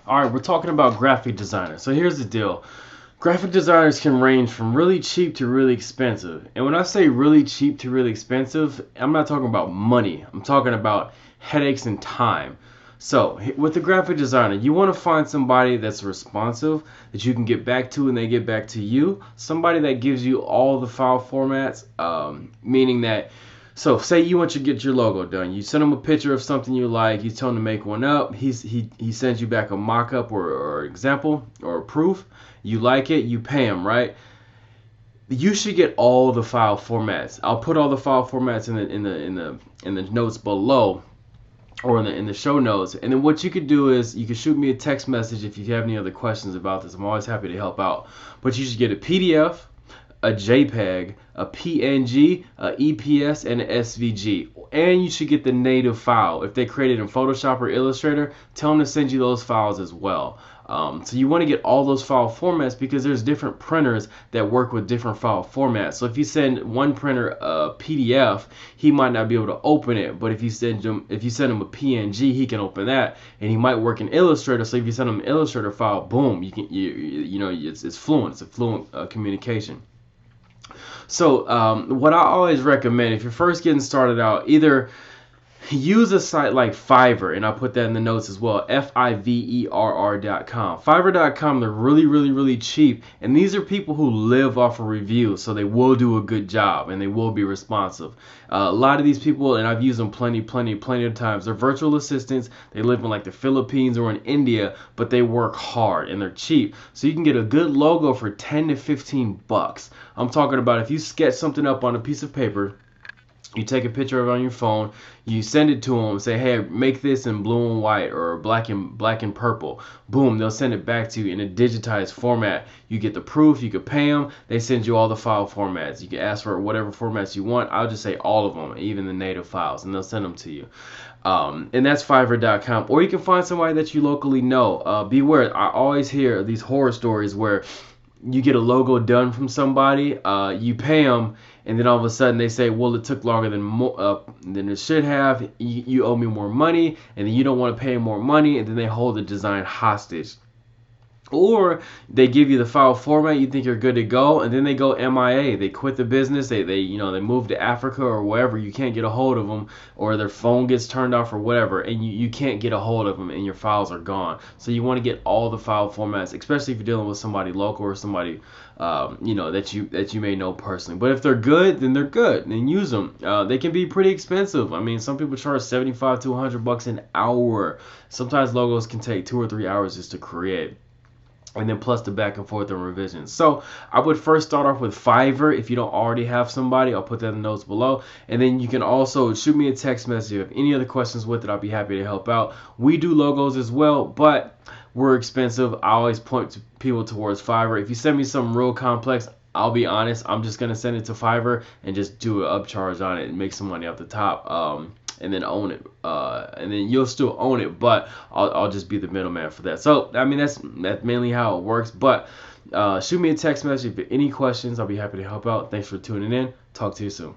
All right, we're talking about graphic designers. So here's the deal. Graphic designers can range from really cheap to really expensive. And when I say really cheap to really expensive, I'm not talking about money. I'm talking about headaches and time. So, with the graphic designer, you want to find somebody that's responsive, that you can get back to and they get back to you. Somebody that gives you all the file formats, meaning that, so say you want to get your logo done. You send him a picture of something you like. You tell him to make one up. He sends you back a mock-up or example or proof. You like it, you pay him, right? You should get all the file formats. I'll put all the file formats in the notes below, or in the show notes. And then what you could do is you could shoot me a text message if you have any other questions about this. I'm always happy to help out. But you should get a PDF, a JPEG, a PNG, a EPS, and an SVG. And you should get the native file. If they created in Photoshop or Illustrator, tell them to send you those files as well. So you want to get all those file formats because there's different printers that work with different file formats. So if you send one printer a PDF, he might not be able to open it. But if you send him a PNG, he can open that, and he might work in Illustrator. So if you send him an Illustrator file, boom, it's fluent. It's a fluent communication. So what I always recommend, if you're first getting started out, either use a site like Fiverr, and I'll put that in the notes as well, Fiverr.com. Fiverr.com, they're really, really, really cheap, and these are people who live off of reviews, so they will do a good job, and they will be responsive. A lot of these people, and I've used them plenty of times, they're virtual assistants. They live in like the Philippines or in India, but they work hard, and they're cheap. So you can get a good logo for 10 to 15 bucks. I'm talking about if you sketch something up on a piece of paper, you take a picture of it on your phone, you send it to them, say, hey, make this in blue and white or black and purple. Boom, they'll send it back to you in a digitized format. You get the proof, you could pay them, they send you all the file formats. You can ask for whatever formats you want. I'll just say all of them, even the native files, and they'll send them to you. And that's Fiverr.com. Or you can find somebody that you locally know. Beware, I always hear these horror stories where you get a logo done from somebody, you pay them, and then all of a sudden they say, well, it took longer than it should have, you owe me more money, and then you don't want to pay more money, and then they hold the design hostage. Or they give you the file format, you think you're good to go, and then they go MIA. They quit the business. They move to Africa or wherever. You can't get a hold of them, or their phone gets turned off or whatever, and you can't get a hold of them, and your files are gone. So you want to get all the file formats, especially if you're dealing with somebody local or somebody that you may know personally. But if they're good, then they're good, and use them. They can be pretty expensive. I mean, some people charge 75 to 100 bucks an hour. Sometimes logos can take 2 or 3 hours just to create, and then plus the back and forth and revisions. So I would first start off with Fiverr. If you don't already have somebody, I'll put that in the notes below. And then you can also shoot me a text message. If you have any other questions with it, I'll be happy to help out. We do logos as well, but we're expensive. I always point to people towards Fiverr. If you send me something real complex, I'll be honest, I'm just going to send it to Fiverr and just do an upcharge on it and make some money off the top. And then own it, and then you'll still own it, but I'll just be the middleman for that. So I mean that's mainly how it works. But shoot me a text message if you have any questions. I'll be happy to help out. Thanks for tuning in. Talk to you soon.